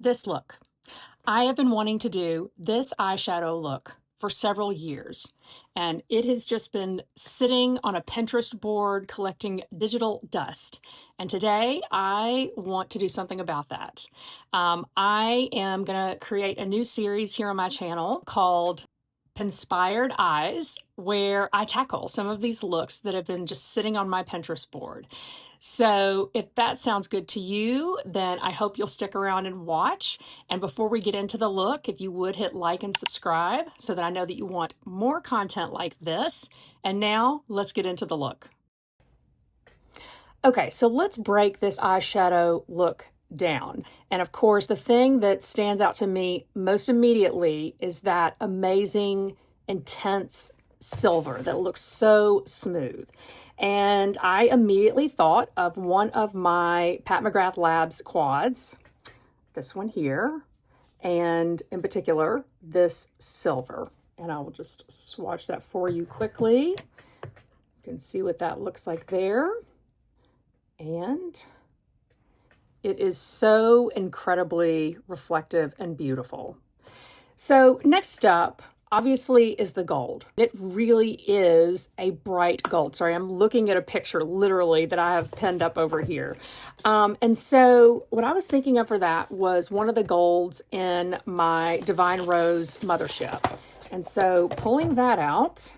This look. I have been wanting to do this eyeshadow look for several years, and it has just been sitting on a Pinterest board collecting digital dust. And today I want to do something about that. I am going to create a new series here on my channel called Pin-Spired Eyes, where I tackle some of these looks that have been just sitting on my Pinterest board. So if that sounds good to you, then I hope you'll stick around and watch. And before we get into the look, if you would hit like and subscribe so that I know that you want more content like this. And now let's get into the look. Okay, so let's break this eyeshadow look down. And of course, the thing that stands out to me most immediately is that amazing, intense silver that looks so smooth. And I immediately thought of one of my Pat McGrath Labs quads, this one here, and in particular, this silver. And I will just swatch that for you quickly. You can see what that looks like there. And it is so incredibly reflective and beautiful. So next up, obviously, is the gold. It really is a bright gold. Sorry, I'm looking at a picture literally that I have pinned up over here. And so what I was thinking of for that was one of the golds in my Divine Rose Mothership. And so pulling that out,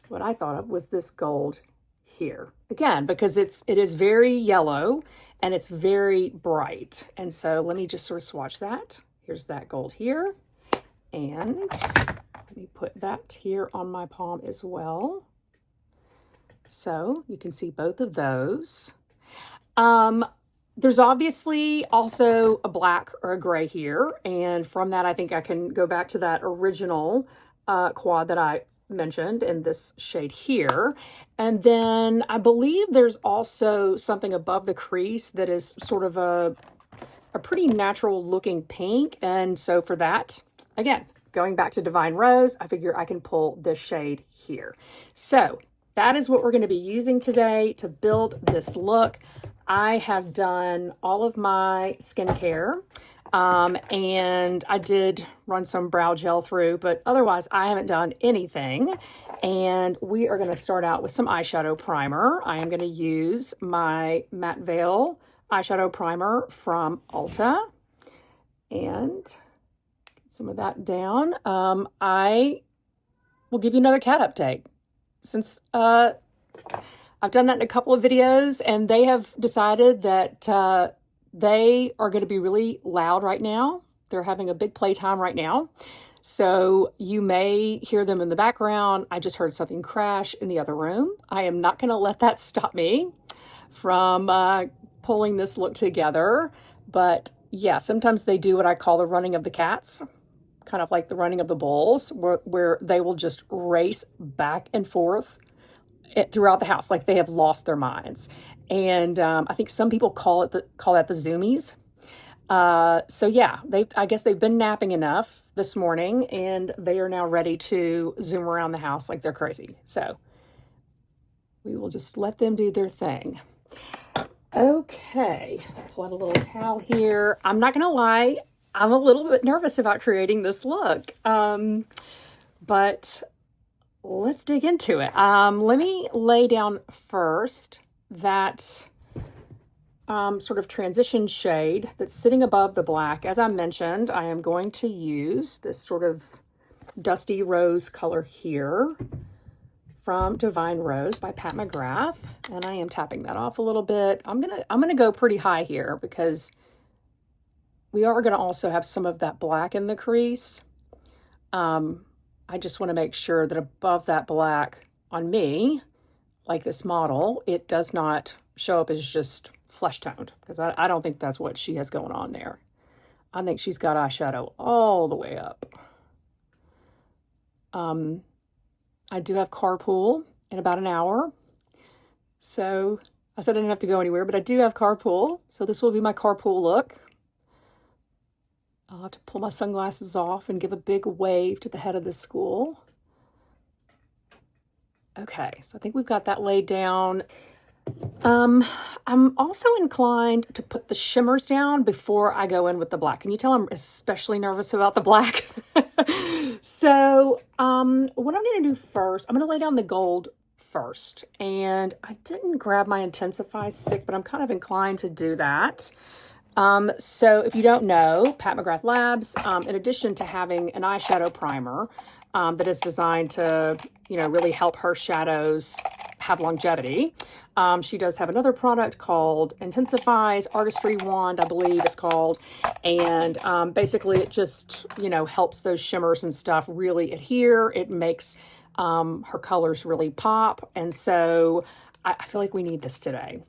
what I thought of was this gold here. Again, because it is very yellow and it's very bright. And so let me just sort of swatch that. Here's that gold here. And let me put that here on my palm as well. So you can see both of those. There's obviously also a black or a gray here. And from that, I think I can go back to that original quad that I mentioned in this shade here. And then I believe there's also something above the crease that is sort of a pretty natural looking pink. And so for that, again, going back to Divine Rose, I figure I can pull this shade here. So that is what we're going to be using today to build this look. I have done all of my skincare, and I did run some brow gel through, but otherwise I haven't done anything. And we are going to start out with some eyeshadow primer. I am going to use my Matte Veil eyeshadow primer from Ulta, and get some of that down. I will give you another cat update since I've done that in a couple of videos, and they have decided that they are going to be really loud right now. They're having a big playtime right now. So you may hear them in the background. I just heard something crash in the other room. I am not going to let that stop me from pulling this look together. But yeah, sometimes they do what I call the running of the cats, kind of like the running of the bulls, where they will just race back and forth throughout the house like they have lost their minds. And I think some people call that the zoomies. So yeah, I guess they've been napping enough this morning, and they are now ready to zoom around the house like they're crazy. So we will just let them do their thing. Okay, pull out a little towel here. I'm not gonna lie, I'm a little bit nervous about creating this look, but let's dig into it. Let me lay down first that sort of transition shade that's sitting above the black. As I mentioned, I am going to use this sort of dusty rose color here from Divine Rose by Pat McGrath, and I am tapping that off a little bit. I'm gonna go pretty high here because we are gonna also have some of that black in the crease. I just want to make sure that above that black on me, like this model, it does not show up as just flesh toned, because I don't think that's what she has going on there. I think she's got eyeshadow all the way up. I do have carpool in about an hour. So I said I didn't have to go anywhere, but I do have carpool. So this will be my carpool look. I'll have to pull my sunglasses off and give a big wave to the head of the school. Okay, so I think we've got that laid down. I'm also inclined to put the shimmers down before I go in with the black. Can you tell I'm especially nervous about the black? So, what I'm going to do first, I'm going to lay down the gold first. And I didn't grab my Intensify stick, but I'm kind of inclined to do that. So if you don't know, Pat McGrath Labs, in addition to having an eyeshadow primer that is designed to, really help her shadows have longevity, she does have another product called Intensifies Artistry Wand, I believe it's called. And basically it just, helps those shimmers and stuff really adhere. It makes her colors really pop. And so I feel like we need this today.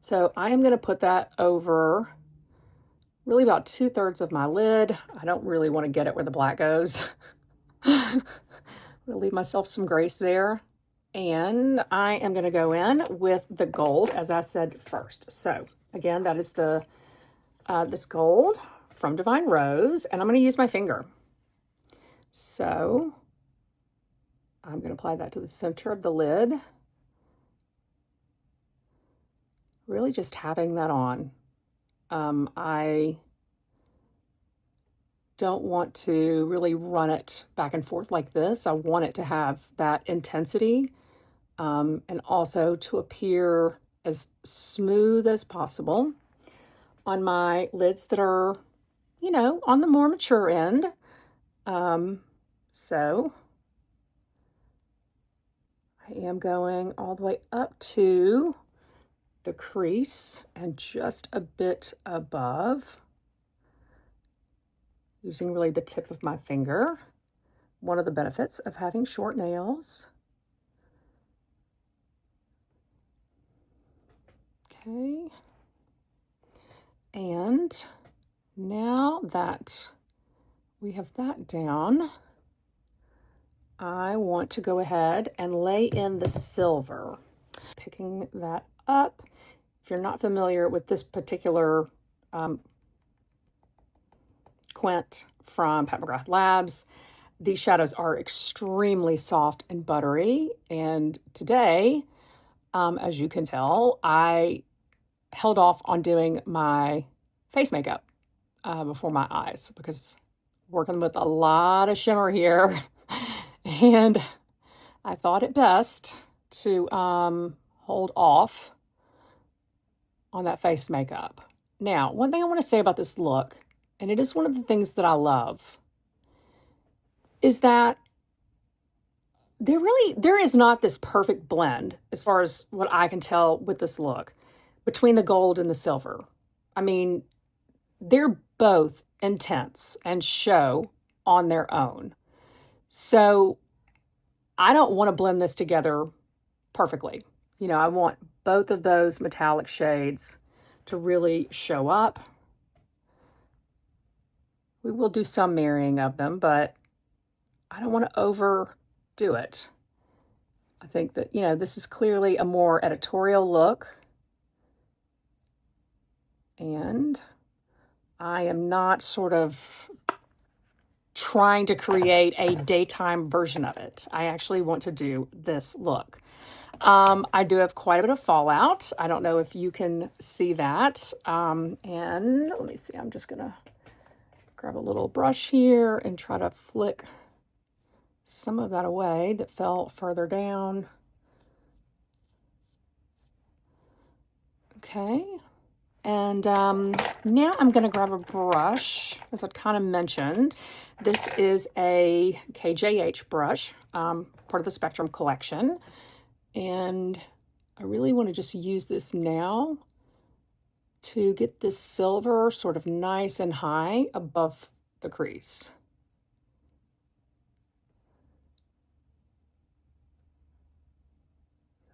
So I am going to put that over really about 2/3 of my lid. I don't really want to get it where the black goes. I'm going to leave myself some grace there. And I am going to go in with the gold, as I said first. So again, that is the this gold from Divine Rose, and I'm going to use my finger. So I'm going to apply that to the center of the lid. Really just having that on. I don't want to really run it back and forth like this. I want it to have that intensity and also to appear as smooth as possible on my lids that are, on the more mature end. So I am going all the way up to the crease and just a bit above, using really the tip of my finger. One of the benefits of having short nails. Okay. And now that we have that down, I want to go ahead and lay in the silver. Picking that up. If you're not familiar with this particular quint from Pat McGrath Labs, these shadows are extremely soft and buttery. And today, as you can tell, I held off on doing my face makeup before my eyes because working with a lot of shimmer here. And I thought it best to hold off on that face makeup. Now, one thing I want to say about this look, and it is one of the things that I love, is that there is not this perfect blend, as far as what I can tell with this look, between the gold and the silver. I mean, they're both intense and show on their own. So I don't want to blend this together perfectly. I want both of those metallic shades to really show up. We will do some mirroring of them, but I don't want to overdo it. I think that, this is clearly a more editorial look. And I am not sort of trying to create a daytime version of it. I actually want to do this look. I do have quite a bit of fallout. I don't know if you can see that. And let me see, I'm just going to grab a little brush here and try to flick some of that away that fell further down. Okay. And now I'm going to grab a brush, as I kind of mentioned. This is a KJH brush, part of the Spectrum collection. And I really want to just use this now to get this silver sort of nice and high above the crease.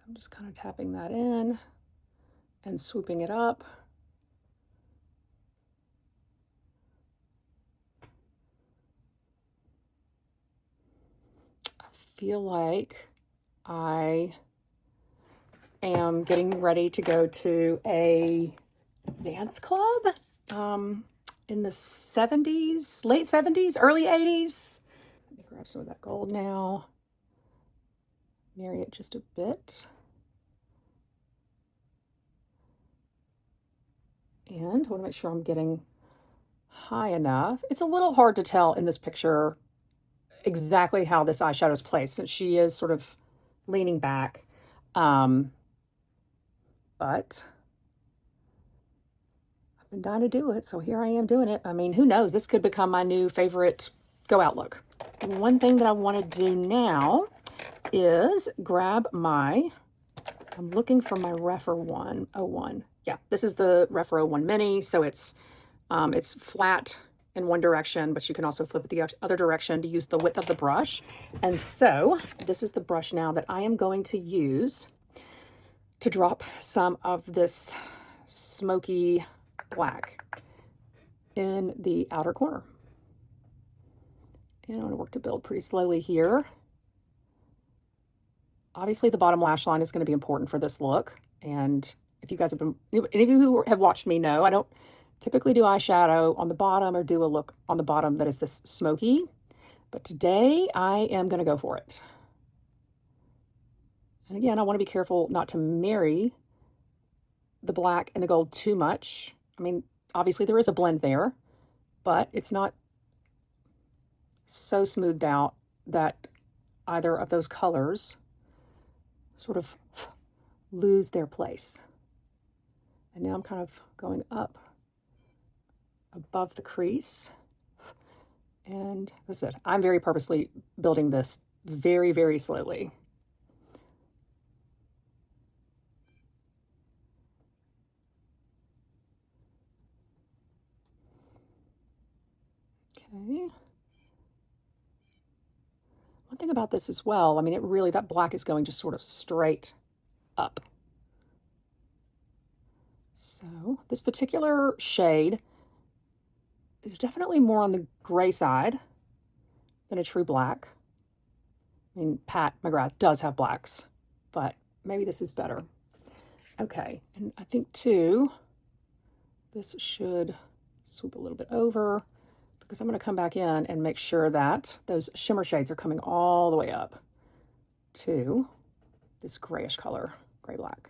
I'm just kind of tapping that in and swooping it up. I feel like I am getting ready to go to a dance club in the 70s, late 70s, early 80s. Let me grab some of that gold now. Marry it just a bit. And I want to make sure I'm getting high enough. It's a little hard to tell in this picture exactly how this eyeshadow is placed since she is sort of leaning back. But I've been dying to do it, so here I am doing it. I mean, who knows? This could become my new favorite go out look. And one thing that I want to do now is grab my, I'm looking for my Refer 101. Yeah, this is the Refer 01 Mini, so it's flat in one direction, but you can also flip it the other direction to use the width of the brush. And so this is the brush now that I am going to use to drop some of this smoky black in the outer corner. And I'm going to work to build pretty slowly here. Obviously, the bottom lash line is going to be important for this look. And if you guys have been, any of you who have watched me know, I don't typically do eyeshadow on the bottom or do a look on the bottom that is this smoky. But today, I am going to go for it. And again, I want to be careful not to marry the black and the gold too much. I mean, obviously there is a blend there, but it's not so smoothed out that either of those colors sort of lose their place. And now I'm kind of going up above the crease. And that's it. I'm very purposely building this very, very slowly. Okay. One thing about this as well, I mean, it really, that black is going just sort of straight up. So this particular shade is definitely more on the gray side than a true black. I mean, Pat McGrath does have blacks, but maybe this is better. Okay, and I think too, this should swoop a little bit over because I'm going to come back in and make sure that those shimmer shades are coming all the way up to this grayish color, gray-black.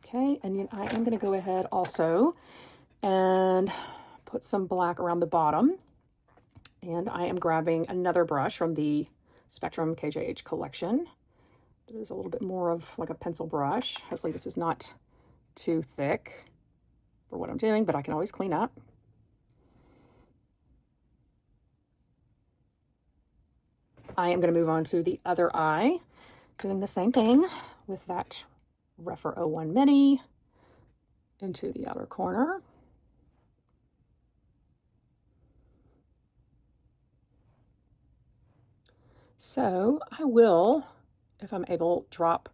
Okay, and I am going to go ahead also and put some black around the bottom. And I am grabbing another brush from the Spectrum KJH collection. It is a little bit more of like a pencil brush. Hopefully this is not too thick for what I'm doing, but I can always clean up. I am going to move on to the other eye, doing the same thing with that Refer 01 Mini into the outer corner. So I will, if I'm able, drop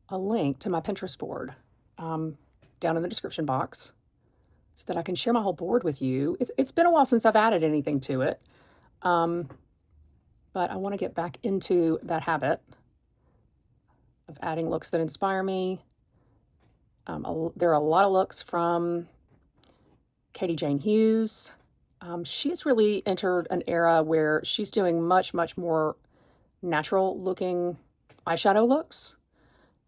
a link to my Pinterest board down in the description box so that I can share my whole board with you. It's been a while since I've added anything to it, but I want to get back into that habit of adding looks that inspire me. There are a lot of looks from Katie Jane Hughes. She's really entered an era where she's doing much, much more natural looking eyeshadow looks.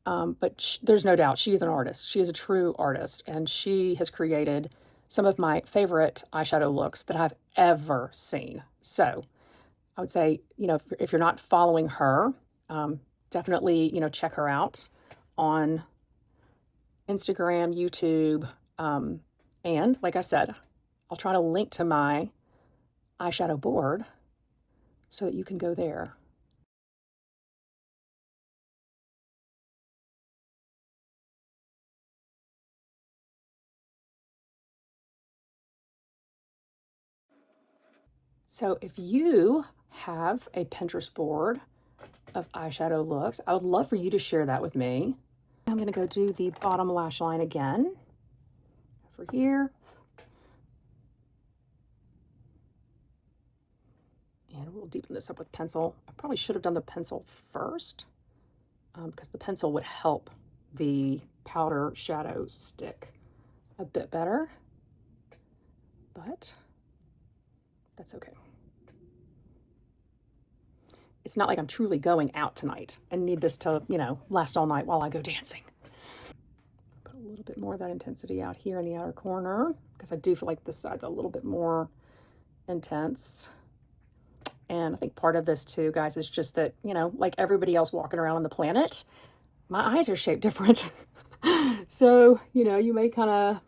But there's no doubt she is an artist. She is a true artist, and she has created some of my favorite eyeshadow looks that I've ever seen. So I would say, if you're not following her, definitely, check her out on Instagram, YouTube, and like I said, I'll try to link to my eyeshadow board so that you can go there. So if you have a Pinterest board of eyeshadow looks, I would love for you to share that with me. I'm going to go do the bottom lash line again over here. And we'll deepen this up with pencil. I probably should have done the pencil first because the pencil would help the powder shadow stick a bit better, but that's okay. It's not like I'm truly going out tonight and need this to, last all night while I go dancing. little bit more of that intensity out here in the outer corner, because I do feel like this side's a little bit more intense. And I think part of this too, guys, is just that, you know, like everybody else walking around on the planet, my eyes are shaped different. So, you know, you may kind of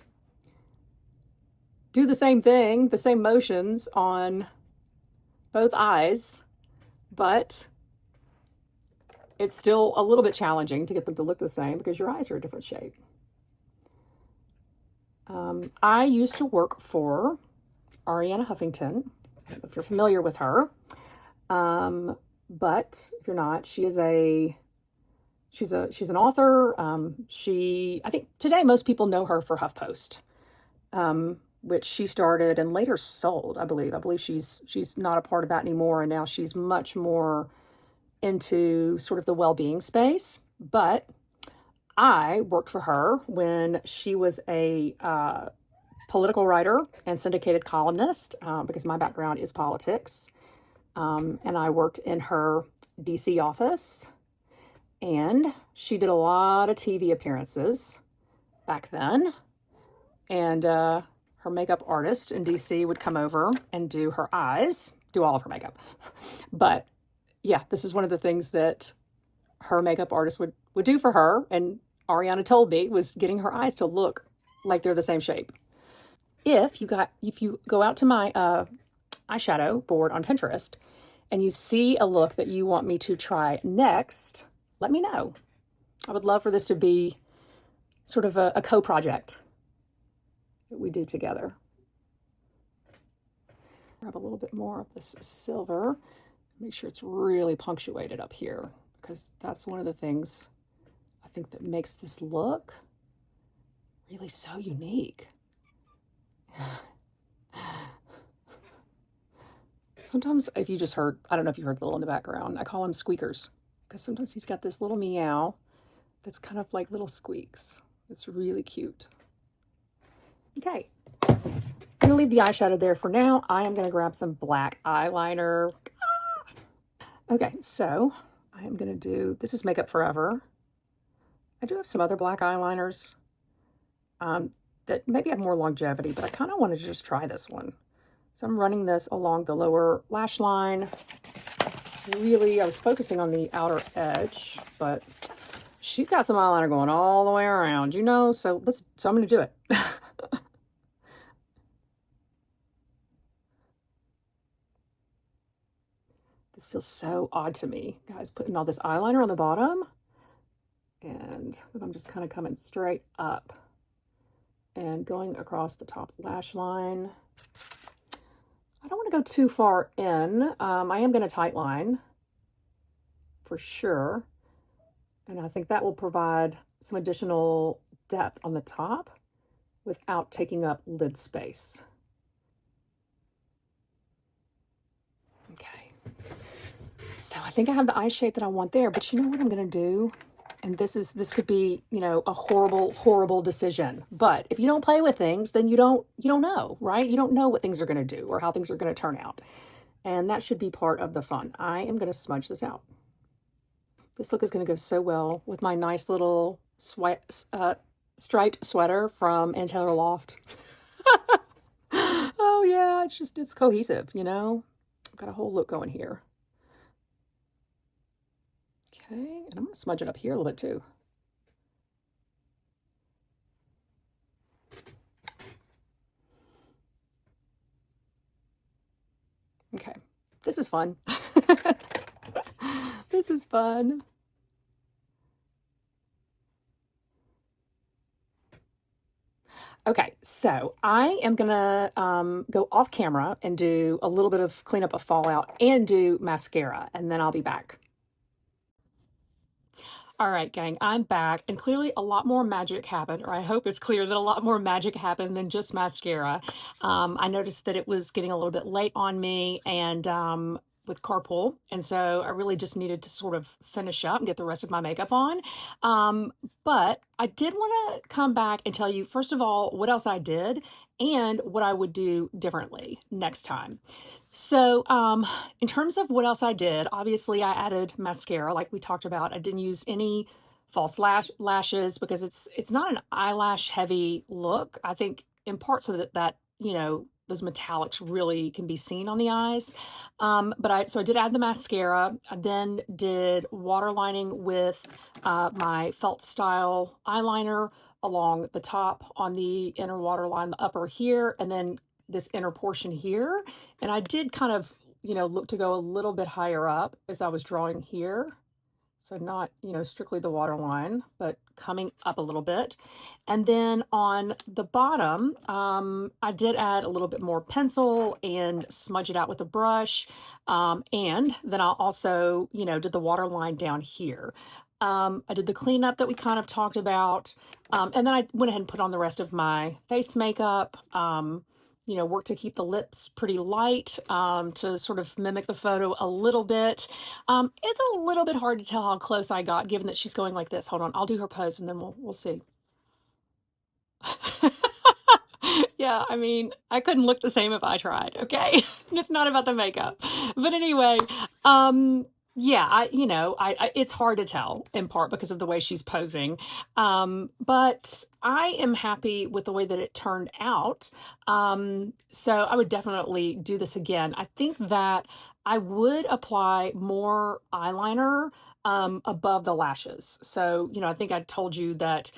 do the same thing, the same motions on both eyes, but it's still a little bit challenging to get them to look the same because your eyes are a different shape. I used to work for Arianna Huffington. I don't know if you're familiar with her, but if you're not, she's an author. I think today most people know her for HuffPost, which she started and later sold, I believe. I believe she's not a part of that anymore, and now she's much more into sort of the well-being space. But I worked for her when she was a political writer and syndicated columnist, because my background is politics. And I worked in her DC office, and she did a lot of TV appearances back then. And her makeup artist in DC would come over and do her eyes, do all of her makeup. But yeah, this is one of the things that her makeup artist would do for her, and Arianna told me, was getting her eyes to look like they're the same shape. If you go out to my eyeshadow board on Pinterest and you see a look that you want me to try next, let me know. I would love for this to be sort of a co-project that we do together. Grab a little bit more of this silver. Make sure it's really punctuated up here, because that's one of the things I think that makes this look really so unique. Sometimes if you just heard, I don't know if you heard Little in the background, I call him squeakers, because sometimes he's got this little meow that's kind of like little squeaks. It's really cute. Okay, I'm gonna leave the eyeshadow there for now. I am gonna grab some black eyeliner. Okay, so I am gonna do, this is Makeup Forever. I do have some other black eyeliners that maybe have more longevity, but I kind of wanted to just try this one. So I'm running this along the lower lash line. Really, I was focusing on the outer edge, but she's got some eyeliner going all the way around, you know, so I'm gonna do it. This feels so odd to me, guys, putting all this eyeliner on the bottom, and then I'm just kind of coming straight up and going across the top lash line. I don't want to go too far in. I am going to tight line for sure, and I think that will provide some additional depth on the top without taking up lid space. Okay, so I think I have the eye shape that I want there, but you know what I'm going to do? And this could be, you know, a horrible decision. But if you don't play with things, then you don't know, right? You don't know what things are going to do or how things are going to turn out. And that should be part of the fun. I am going to smudge this out. This look is going to go so well with my nice little striped sweater from Untitled Loft. Oh yeah, it's cohesive, you know? I've got a whole look going here. Okay, and I'm going to smudge it up here a little bit too. Okay, this is fun. This is fun. Okay, so I am gonna go off camera and do a little bit of cleanup of fallout and do mascara, and then I'll be back. All right, gang, I'm back, and clearly a lot more magic happened, or I hope it's clear that a lot more magic happened than just mascara. I noticed that it was getting a little bit late on me, and with carpool, and so I really just needed to sort of finish up and get the rest of my makeup on. But I did want to come back and tell you, first of all, what else I did and what I would do differently next time. So in terms of what else I did, obviously I added mascara like we talked about. I didn't use any false lashes, because it's not an eyelash heavy look. I think in part so that you know, those metallics really can be seen on the eyes. But I did add the mascara. I then did waterlining with my felt style eyeliner along the top on the inner waterline, the upper here, and then this inner portion here. And I did kind of, you know, look to go a little bit higher up as I was drawing here. So not, you know, strictly the water line, but coming up a little bit. And then on the bottom, I did add a little bit more pencil and smudge it out with a brush. And then I also, you know, did the water line down here. I did the cleanup that we kind of talked about. And then I went ahead and put on the rest of my face makeup. You know, work to keep the lips pretty light, to sort of mimic the photo a little bit. It's a little bit hard to tell how close I got, given that she's going like this. Hold on, I'll do her pose and then we'll see. Yeah, I mean, I couldn't look the same if I tried, okay? It's not about the makeup. But anyway, yeah, you know, it's hard to tell in part because of the way she's posing. But I am happy with the way that it turned out. So I would definitely do this again. I think that I would apply more eyeliner above the lashes. So, you know, I think I told you that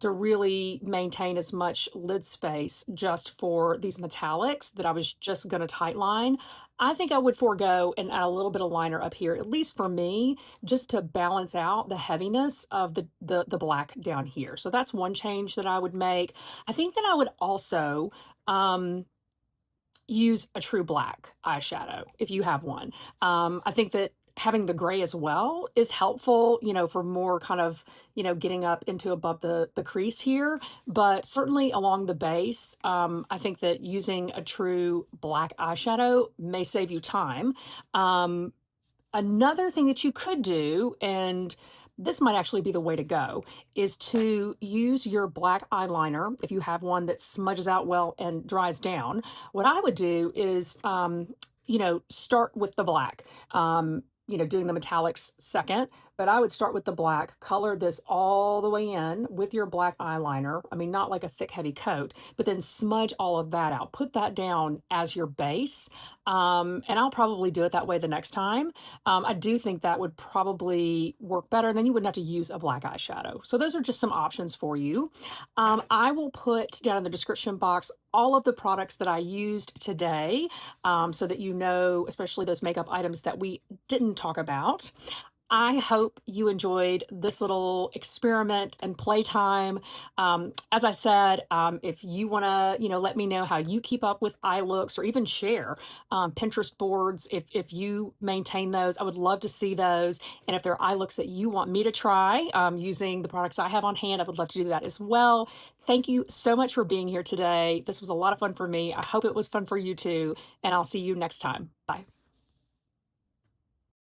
to really maintain as much lid space just for these metallics that I was just going to tight line, I think I would forego and add a little bit of liner up here, at least for me, just to balance out the heaviness of the black down here. So that's one change that I would make. I think that I would also use a true black eyeshadow if you have one. I think that having the gray as well is helpful, you know, for more kind of, you know, getting up into above the crease here. But certainly along the base, I think that using a true black eyeshadow may save you time. Another thing that you could do, and this might actually be the way to go, is to use your black eyeliner if you have one that smudges out well and dries down. What I would do is, you know, start with the black. You know, doing the metallics second, but I would start with the black, color this all the way in with your black eyeliner. I mean, not like a thick, heavy coat, but then smudge all of that out. Put that down as your base. And I'll probably do it that way the next time. I do think that would probably work better. And then you wouldn't have to use a black eyeshadow. So those are just some options for you. I will put down in the description box all of the products that I used today, so that you know, especially those makeup items that we didn't talk about. I hope you enjoyed this little experiment and playtime. As I said, if you want to, you know, let me know how you keep up with eye looks, or even share Pinterest boards if you maintain those. I would love to see those. And if there are eye looks that you want me to try using the products I have on hand, I would love to do that as well. Thank you so much for being here today. This was a lot of fun for me. I hope it was fun for you too. And I'll see you next time. Bye.